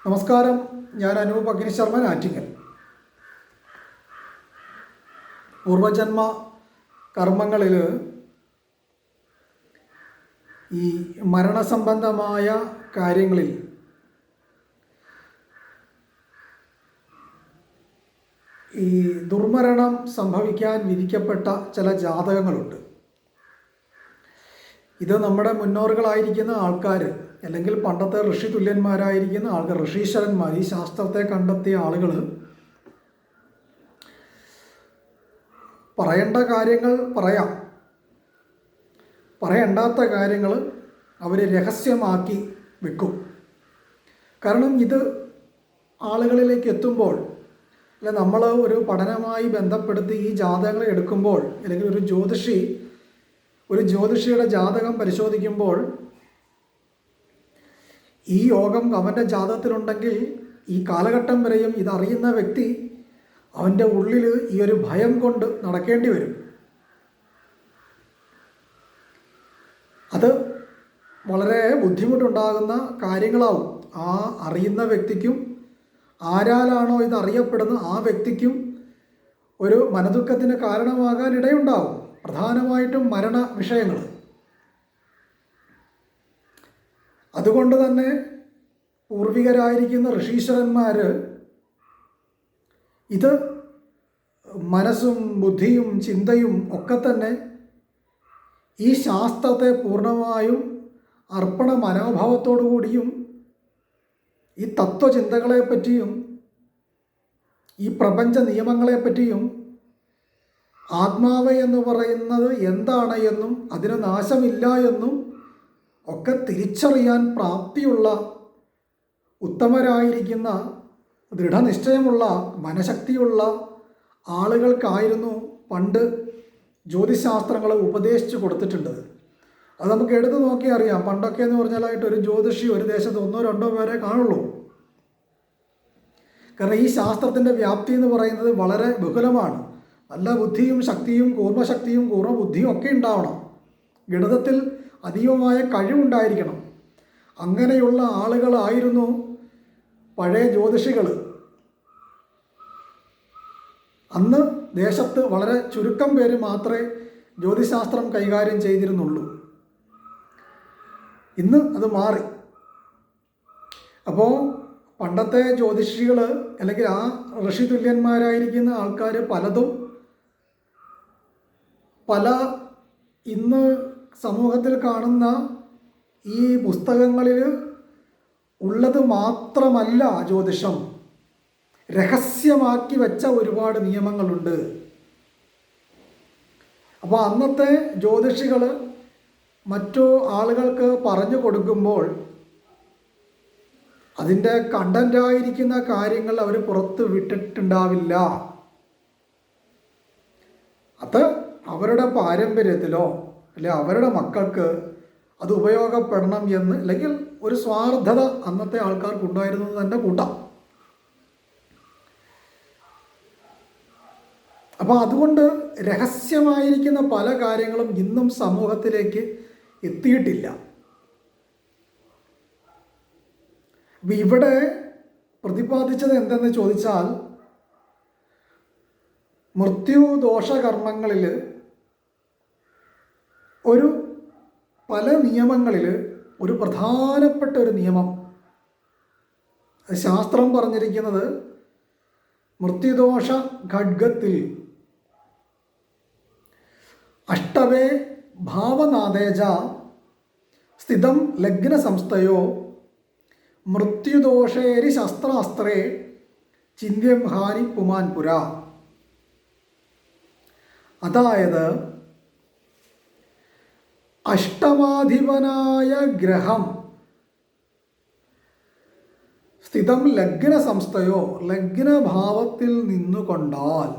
നമസ്കാരം. ഞാൻ അനൂപ് അഗ്നിശർമ്മൻ ആറ്റിങ്ങൽ. പൂർവജന്മ കർമ്മങ്ങളിൽ ഈ മരണസംബന്ധമായ കാര്യങ്ങളിൽ ഈ ദുർമരണം സംഭവിക്കാൻ വിധിക്കപ്പെട്ട ചില ജാതകങ്ങളുണ്ട്. ഇത് നമ്മുടെ മുന്നോറുകളായിരിക്കുന്ന ആൾക്കാർ, അല്ലെങ്കിൽ പണ്ടത്തെ ഋഷി തുല്യന്മാരായിരിക്കുന്ന ആൾക്കാർ, ഋഷീശ്വരന്മാർ, ഈ ശാസ്ത്രത്തെ കണ്ടെത്തിയ ആളുകൾ പറയേണ്ട കാര്യങ്ങൾ പറയാം, പറയേണ്ടാത്ത കാര്യങ്ങൾ അവർ രഹസ്യമാക്കി വെക്കും. കാരണം ഇത് ആളുകളിലേക്ക് എത്തുമ്പോൾ, അല്ല, നമ്മൾ ഒരു പഠനമായി ബന്ധപ്പെടുത്തി ഈ ജാതകങ്ങൾ എടുക്കുമ്പോൾ, അല്ലെങ്കിൽ ഒരു ജ്യോതിഷിയുടെ ജാതകം പരിശോധിക്കുമ്പോൾ ഈ യോഗം അവൻ്റെ ജാതകത്തിലുണ്ടെങ്കിൽ ഈ കാലഘട്ടം വരെയും ഇതറിയുന്ന വ്യക്തി അവൻ്റെ ഉള്ളിൽ ഈ ഒരു ഭയം കൊണ്ട് നടക്കേണ്ടി വരും. അത് വളരെ ബുദ്ധിമുട്ടുണ്ടാകുന്ന കാര്യങ്ങളാവും. ആ അറിയുന്ന വ്യക്തിക്കും, ആരാലാണോ ഇത് അറിയപ്പെടുന്നത് ആ വ്യക്തിക്കും ഒരു മനദുഃഖത്തിന് കാരണമാകാൻ ഇടയുണ്ടാവും. പ്രധാനമായിട്ടും മരണ വിഷയങ്ങൾ. അതുകൊണ്ട് തന്നെ പൂർവികരായിരിക്കുന്ന ഋഷീശ്വരന്മാർ ഇത് മനസ്സും ബുദ്ധിയും ചിന്തയും ഒക്കെ തന്നെ ഈ ശാസ്ത്രത്തെ പൂർണ്ണമായും അർപ്പണ മനോഭാവത്തോടു കൂടിയും ഈ തത്വചിന്തകളെപ്പറ്റിയും ഈ പ്രപഞ്ച നിയമങ്ങളെപ്പറ്റിയും ആത്മാവ് എന്ന് പറയുന്നത് എന്താണ് എന്നും അതിന് നാശമില്ല എന്നും ഒക്കെ തിരിച്ചറിയാൻ പ്രാപ്തിയുള്ള ഉത്തമരായിരിക്കുന്ന ദൃഢനിശ്ചയമുള്ള മനഃശക്തിയുള്ള ആളുകൾക്കായിരുന്നു പണ്ട് ജ്യോതിശാസ്ത്രങ്ങൾ ഉപദേശിച്ചു കൊടുത്തിട്ടുണ്ട്. അത് നമുക്ക് എടുത്തു നോക്കി അറിയാം. പണ്ടൊക്കെ എന്ന് പറഞ്ഞാലായിട്ട് ഒരു ജ്യോതിഷി ഒരു ദേശത്ത് 1-2 പേരെ കാണുള്ളൂ. കാരണം ഈ ശാസ്ത്രത്തിൻ്റെ വ്യാപ്തി എന്ന് പറയുന്നത് വളരെ ബഹുലമാണ്. നല്ല ബുദ്ധിയും ശക്തിയും കൂർമ്മശക്തിയും കൂർമ്മബുദ്ധിയും ഒക്കെ ഉണ്ടാവണം. ഗണിതത്തിൽ അതീവമായ കഴിവുണ്ടായിരിക്കണം. അങ്ങനെയുള്ള ആളുകളായിരുന്നു പഴയ ജ്യോതിഷികൾ. അന്ന് ദേശത്ത് വളരെ ചുരുക്കം പേര് മാത്രമേ ജ്യോതിശാസ്ത്രം കൈകാര്യം ചെയ്തിരുന്നുള്ളൂ. ഇന്ന് അത് മാറി. അപ്പോൾ പണ്ടത്തെ ജ്യോതിഷികൾ, അല്ലെങ്കിൽ ആ ഋഷി തുല്യന്മാരായിരിക്കുന്ന ആൾക്കാർ പല ഇന്ന് സമൂഹത്തിൽ കാണുന്ന ഈ പുസ്തകങ്ങളിൽ ഉള്ളത് മാത്രമല്ല ജ്യോതിഷം, രഹസ്യമാക്കി വെച്ച ഒരുപാട് നിയമങ്ങളുണ്ട്. അപ്പോൾ അന്നത്തെ ജ്യോതിഷികൾ മറ്റു ആളുകൾക്ക് പറഞ്ഞു കൊടുക്കുമ്പോൾ അതിൻ്റെ കണ്ടൻ്റായിരിക്കുന്ന കാര്യങ്ങൾ അവർ പുറത്ത് വിട്ടിട്ടുണ്ടാവില്ല. അത് അവരുടെ പാരമ്പര്യത്തിലോ അല്ലെ അവരുടെ മക്കൾക്ക് അത് ഉപയോഗപ്പെടണം എന്ന്, അല്ലെങ്കിൽ ഒരു സ്വാർത്ഥത അന്നത്തെ ആൾക്കാർക്കുണ്ടായിരുന്നു തന്നെ കൂട്ടാം. അപ്പോൾ അതുകൊണ്ട് രഹസ്യമായിരിക്കുന്ന പല കാര്യങ്ങളും ഇന്നും സമൂഹത്തിലേക്ക് എത്തിയിട്ടില്ല. ഇവിടെ പ്രതിപാദിച്ചത് എന്തെന്ന് ചോദിച്ചാൽ, മൃത്യുദോഷകർമ്മങ്ങളിൽ പല നിയമങ്ങളിൽ ഒരു പ്രധാനപ്പെട്ട ഒരു നിയമം ശാസ്ത്രം പറഞ്ഞിരിക്കുന്നത്, മൃത്യുദോഷ ഖഡ്ഗത്തിൽ അഷ്ടവേ ഭാവനാദേജ സ്ഥിതം ലഗ്ന സംസ്ഥയോ മൃത്യുദോഷേരി ശസ്ത്രാസ്ത്രേ ചിന്യം ഹാനി പുമാൻ പുര. അതായത് അഷ്ടമാധിപനായ ഗ്രഹം സ്ഥിതം ലഗ്ന സംസ്ഥയോ ലഗ്നഭാവത്തിൽ നിന്നുകൊണ്ടാൽ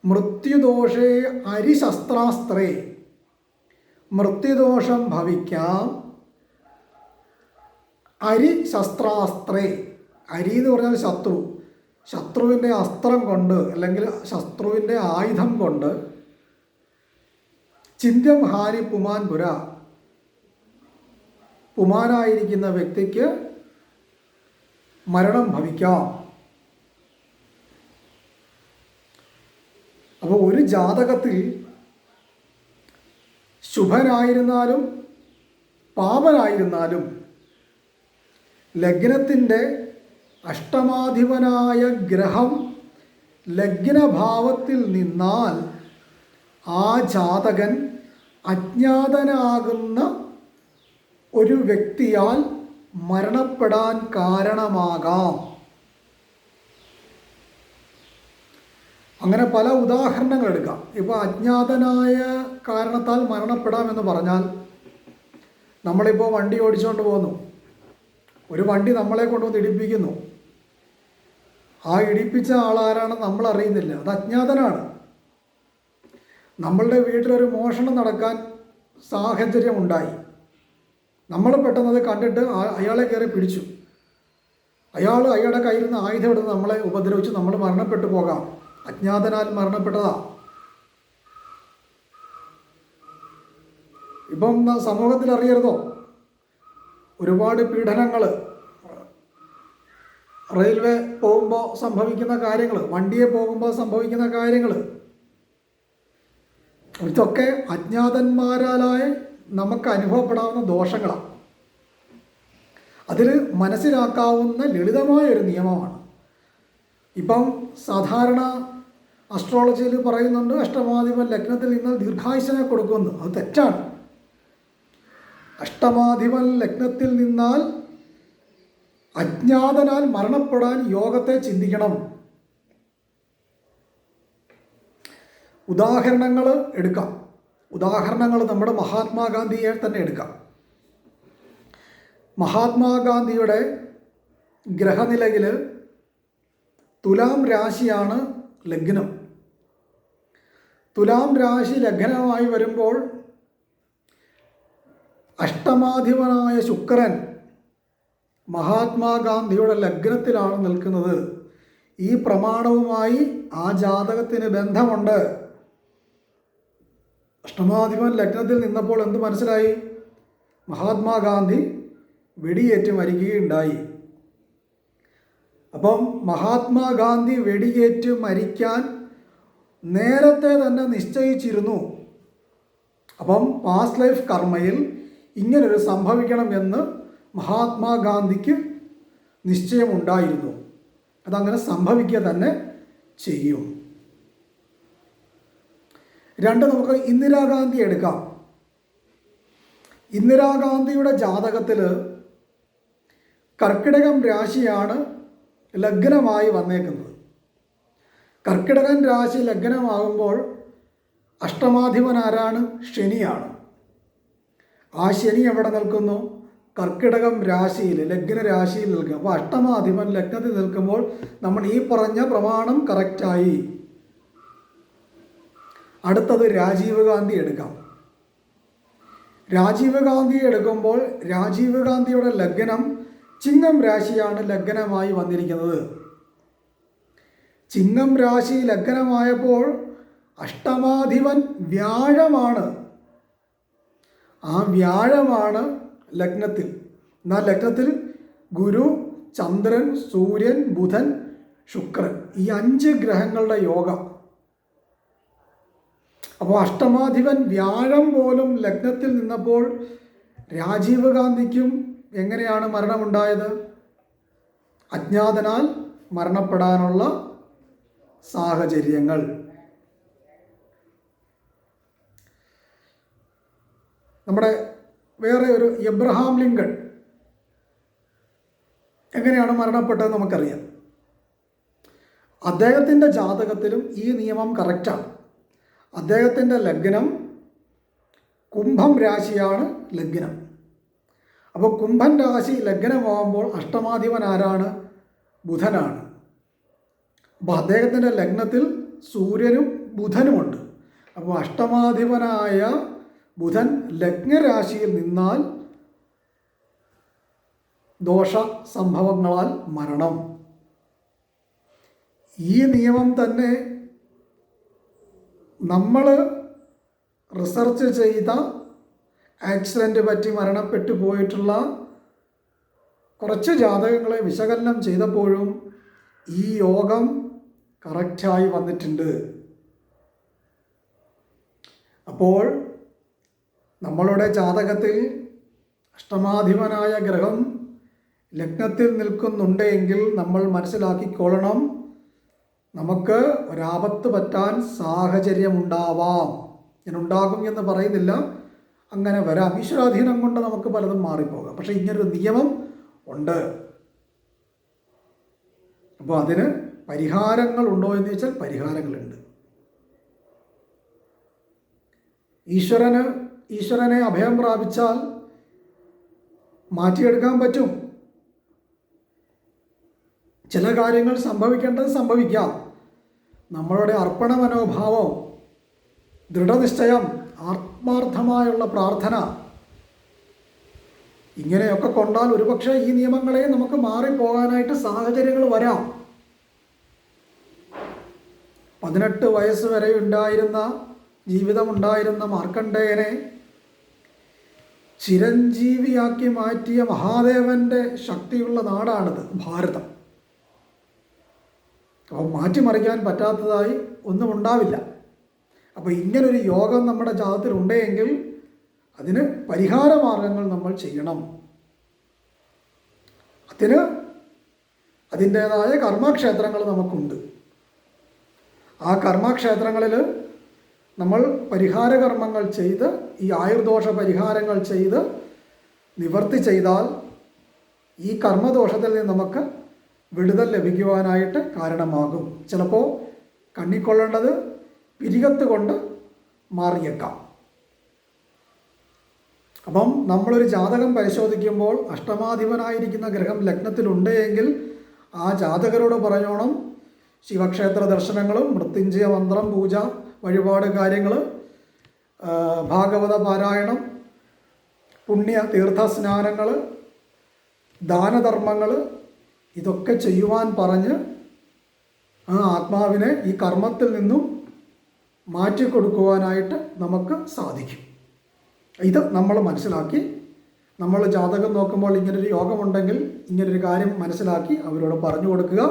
മൃത്യുദോഷേ അരിശസ്ത്രാസ്ത്രേ മൃത്യുദോഷം ഭവിക്കാം. അരിശസ്ത്രാസ്ത്രേ, അരി എന്ന് പറഞ്ഞാൽ ശത്രുവിൻ്റെ അസ്ത്രം കൊണ്ട്, അല്ലെങ്കിൽ ശത്രുവിൻ്റെ ആയുധം കൊണ്ട് ചിന്യം ഹാനി പുമാൻ പുര, പുമാനായിരിക്കുന്ന വ്യക്തിക്ക് മരണം ഭവിക്കാം. അപ്പോൾ ഒരു ജാതകത്തിൽ ശുഭനായിരുന്നാലും പാപനായിരുന്നാലും ലഗ്നത്തിൻ്റെ അഷ്ടമാധിപനായ ഗ്രഹം ലഗ്നഭാവത്തിൽ നിന്നാൽ ആ ജാതകൻ അജ്ഞാതനാകുന്ന ഒരു വ്യക്തിയാൽ മരണപ്പെടാൻ കാരണമാകാം. അങ്ങനെ പല ഉദാഹരണങ്ങൾ എടുക്കാം. ഇപ്പോൾ അജ്ഞാതനായ കാരണത്താൽ മരണപ്പെടാമെന്ന് പറഞ്ഞാൽ, നമ്മളിപ്പോൾ വണ്ടി ഓടിച്ചുകൊണ്ട് പോകുന്നു, ഒരു വണ്ടി നമ്മളെ കൊണ്ടുവന്ന് ഇടിപ്പിക്കുന്നു. ആ ഇടിപ്പിച്ച ആളാരാണെന്ന് നമ്മൾ അറിയുന്നില്ല, അത് അജ്ഞാതനാണ്. നമ്മളുടെ വീട്ടിലൊരു മോഷണം നടക്കാൻ സാഹചര്യമുണ്ടായി, നമ്മൾ പെട്ടെന്ന് അത് കണ്ടിട്ട് അയാളെ കയറി പിടിച്ചു. അയാളുടെ കയ്യിൽ നിന്ന് ആയുധം എടുത്ത് നമ്മളെ ഉപദ്രവിച്ച് നമ്മൾ മരണപ്പെട്ടു പോകാം. അജ്ഞാതനാൽ മരണപ്പെട്ടതാ. ഇപ്പം സമൂഹത്തിൽ അറിയരുതോ, ഒരുപാട് പീഡനങ്ങൾ, റെയിൽവേ പോകുമ്പോൾ സംഭവിക്കുന്ന കാര്യങ്ങൾ, വണ്ടിയെ പോകുമ്പോൾ സംഭവിക്കുന്ന കാര്യങ്ങൾ, ഇതൊക്കെ അജ്ഞാതന്മാരാലായി നമുക്ക് അനുഭവപ്പെടാവുന്ന ദോഷങ്ങളാണ്. അതിൽ മനസ്സിലാക്കാവുന്ന ലളിതമായൊരു നിയമമാണ്. ഇപ്പം സാധാരണ അസ്ട്രോളജിയിൽ പറയുന്നുണ്ട് അഷ്ടമാധിപൻ ലഗ്നത്തിൽ നിന്നാൽ ദീർഘായുസ്സിനെ കൊടുക്കുമെന്ന്. അത് തെറ്റാണ്. അഷ്ടമാധിപൻ ലഗ്നത്തിൽ നിന്നാൽ അജ്ഞാതനാൽ മരണപ്പെടാൻ യോഗത്തെ ചിന്തിക്കണം. ഉദാഹരണങ്ങൾ എടുക്കാം. ഉദാഹരണങ്ങൾ നമ്മുടെ മഹാത്മാഗാന്ധിയെ തന്നെ എടുക്കാം. മഹാത്മാഗാന്ധിയുടെ ഗ്രഹനിലയിൽ തുലാം രാശിയാണ് ലഗ്നം. തുലാം രാശി ലഗ്നമായി വരുമ്പോൾ അഷ്ടമാധിപനായ ശുക്രൻ മഹാത്മാഗാന്ധിയുടെ ലഗ്നത്തിലാണ് നിൽക്കുന്നത്. ഈ പ്രമാണവുമായി ആ ജാതകത്തിന് ബന്ധമുണ്ട്. അഷ്ടമാധിപൻ ലഗ്നത്തിൽ നിന്നപ്പോൾ എന്ത് മനസ്സിലായി? മഹാത്മാഗാന്ധി വെടിയേറ്റ് മരിക്കുകയുണ്ടായി. അപ്പം മഹാത്മാഗാന്ധി വെടിയേറ്റ് മരിക്കാൻ നേരത്തെ തന്നെ നിശ്ചയിച്ചിരുന്നു. അപ്പം പാസ്റ്റ് ലൈഫ് കർമ്മയിൽ ഇങ്ങനൊരു സംഭവിക്കണം എന്ന് മഹാത്മാഗാന്ധിക്ക് നിശ്ചയമുണ്ടായിരുന്നു. അതങ്ങനെ സംഭവിക്കുക തന്നെ ചെയ്യും. രണ്ട്, നമുക്ക് ഇന്ദിരാഗാന്ധി എടുക്കാം. ഇന്ദിരാഗാന്ധിയുടെ ജാതകത്തിൽ കർക്കിടകം രാശിയാണ് ലഗ്നമായി വന്നേക്കുന്നത്. കർക്കിടകൻ രാശി ലഗ്നമാകുമ്പോൾ അഷ്ടമാധിപൻ ആരാണ്? ശനിയാണ്. ആ ശനി എവിടെ നിൽക്കുന്നു? കർക്കിടകം രാശിയിൽ, ലഗ്ന രാശിയിൽ നിൽക്കും. അപ്പോൾ അഷ്ടമാധിപൻ ലഗ്നത്തിൽ നിൽക്കുമ്പോൾ നമ്മൾ ഈ പറഞ്ഞ പ്രമാണം കറക്റ്റായി. അടുത്തത് രാജീവ് ഗാന്ധി എടുക്കാം. രാജീവ് ഗാന്ധി എടുക്കുമ്പോൾ രാജീവ് ഗാന്ധിയുടെ ലഗ്നം ചിങ്ങം രാശിയാണ് ലഗ്നമായി വന്നിരിക്കുന്നത്. ചിങ്ങം രാശി ലഗ്നമായപ്പോൾ അഷ്ടമാധിപൻ വ്യാഴമാണ്. ആ വ്യാഴമാണ് ലഗ്നത്തിൽ. എന്നാൽ ലഗ്നത്തിൽ ഗുരു, ചന്ദ്രൻ, സൂര്യൻ, ബുധൻ, ശുക്രൻ, ഈ 5 ഗ്രഹങ്ങളുടെ യോഗ. അപ്പോൾ അഷ്ടമാധിപൻ വ്യാഴം പോലും ലഗ്നത്തിൽ നിന്നപ്പോൾ രാജീവ് ഗാന്ധിക്കും എങ്ങനെയാണ് മരണമുണ്ടായത്? അജ്ഞാതനാൽ മരണപ്പെടാനുള്ള സാഹചര്യങ്ങൾ. നമ്മുടെ വേറെ ഒരു എബ്രഹാം ലിങ്കൺ എങ്ങനെയാണ് മരണപ്പെട്ടതെന്ന് നമുക്കറിയാം. അദ്ദേഹത്തിൻ്റെ ജാതകത്തിലും ഈ നിയമം കറക്റ്റാണ്. അദ്ദേഹത്തിൻ്റെ ലഗ്നം കുംഭം രാശിയാണ് ലഗ്നം. അപ്പോൾ കുംഭൻ രാശി ലഗ്നമാകുമ്പോൾ അഷ്ടമാധിപൻ ആരാണ്? ബുധനാണ്. അപ്പോൾ അദ്ദേഹത്തിൻ്റെ ലഗ്നത്തിൽ സൂര്യനും ബുധനുമുണ്ട്. അപ്പോൾ അഷ്ടമാധിപനായ ബുധൻ ലഗ്നരാശിയിൽ നിന്നാൽ ദോഷ സംഭവങ്ങളാൽ മരണം. ഈ നിയമം തന്നെ നമ്മൾ റിസർച്ച് ചെയ്ത ആക്സിഡൻറ്റ് പറ്റി മരണപ്പെട്ടു പോയിട്ടുള്ള കുറച്ച് ജാതകങ്ങളെ വിശകലനം ചെയ്തപ്പോഴും ഈ യോഗം കറക്റ്റായി വന്നിട്ടുണ്ട്. അപ്പോൾ നമ്മളുടെ ജാതകത്തിൽ അഷ്ടമാധിപനായ ഗ്രഹം ലഗ്നത്തിൽ നിൽക്കുന്നുണ്ടെങ്കിൽ നമ്മൾ മനസ്സിലാക്കിക്കൊള്ളണം, നമുക്ക് ഒരാപത്ത് പറ്റാൻ സാഹചര്യമുണ്ടാവാം. ഞാൻ ഉണ്ടാകും എന്ന് പറയുന്നില്ല, അങ്ങനെ വരാം. ഈശ്വരാധീനം കൊണ്ട് നമുക്ക് പലതും മാറിപ്പോകാം. പക്ഷേ ഇങ്ങനൊരു നിയമം ഉണ്ട്. അപ്പോൾ അതിന് പരിഹാരങ്ങൾ ഉണ്ടോ എന്ന് ചോദിച്ചാൽ പരിഹാരങ്ങളുണ്ട്. ഈശ്വരനെ അഭയം പ്രാപിച്ചാൽ മാറ്റിയെടുക്കാൻ പറ്റും. ചില കാര്യങ്ങൾ സംഭവിക്കേണ്ടത് സംഭവിക്കാം. നമ്മളുടെ അർപ്പണ മനോഭാവം, ദൃഢനിശ്ചയം, ആത്മാർത്ഥമായുള്ള പ്രാർത്ഥന, ഇങ്ങനെയൊക്കെ കൊണ്ടാൽ ഒരുപക്ഷെ ഈ നിയമങ്ങളെ നമുക്ക് മാറിപ്പോകാനായിട്ട് സാഹചര്യങ്ങൾ വരാം. 18 വയസ്സ് വരെ ജീവിതമുണ്ടായിരുന്ന മാർക്കണ്ഡേയനെ ചിരഞ്ജീവിയാക്കി മാറ്റിയ മഹാദേവൻ്റെ ശക്തിയുള്ള നാടാണിത്, ഭാരതം. അപ്പോൾ മാറ്റിമറിക്കാൻ പറ്റാത്തതായി ഒന്നും ഉണ്ടാവില്ല. അപ്പോൾ ഇങ്ങനൊരു യോഗം നമ്മുടെ ജാതകത്തിൽ ഉണ്ടെങ്കിൽ അതിന് പരിഹാര മാർഗങ്ങൾ നമ്മൾ ചെയ്യണം. അതിൻ്റേതായ കർമ്മക്ഷേത്രങ്ങൾ നമുക്കുണ്ട്. ആ കർമ്മക്ഷേത്രങ്ങളിൽ നമ്മൾ പരിഹാര കർമ്മങ്ങൾ ചെയ്ത്, ഈ ആയുർദോഷ പരിഹാരങ്ങൾ ചെയ്ത് നിവർത്തി ചെയ്താൽ ഈ കർമ്മദോഷത്തിൽ നിന്ന് നമുക്ക് വിടുതൽ ലഭിക്കുവാനായിട്ട് കാരണമാകും. ചിലപ്പോൾ കണ്ണിക്കൊള്ളേണ്ടത് പിരികത്ത് കൊണ്ട് മാറിയേക്കാം. അപ്പം നമ്മളൊരു ജാതകം പരിശോധിക്കുമ്പോൾ അഷ്ടമാധിപനായിരിക്കുന്ന ഗ്രഹം ലഗ്നത്തിലുണ്ട് എങ്കിൽ ആ ജാതകരോട് പറയണം, ശിവക്ഷേത്ര ദർശനങ്ങളും മൃത്യുഞ്ജയ മന്ത്രം, പൂജ, വഴിപാട് കാര്യങ്ങൾ, ഭാഗവത പാരായണം, പുണ്യ തീർത്ഥസ്നാനങ്ങൾ, ദാനധർമ്മങ്ങൾ, ഇതൊക്കെ ചെയ്യുവാൻ പറഞ്ഞ് ആ ആത്മാവിനെ ഈ കർമ്മത്തിൽ നിന്നും മാറ്റിക്കൊടുക്കുവാനായിട്ട് നമുക്ക് സാധിക്കും. ഇത് നമ്മൾ മനസ്സിലാക്കി, നമ്മൾ ജാതകം നോക്കുമ്പോൾ ഇങ്ങനൊരു യോഗമുണ്ടെങ്കിൽ ഇങ്ങനൊരു കാര്യം മനസ്സിലാക്കി അവരോട് പറഞ്ഞു കൊടുക്കുക.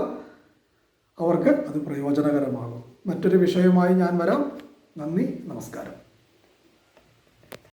അവർക്ക് അത് പ്രയോജനകരമാകും. മറ്റൊരു വിഷയവുമായി ഞാൻ വരാം. നന്ദി, നമസ്കാരം.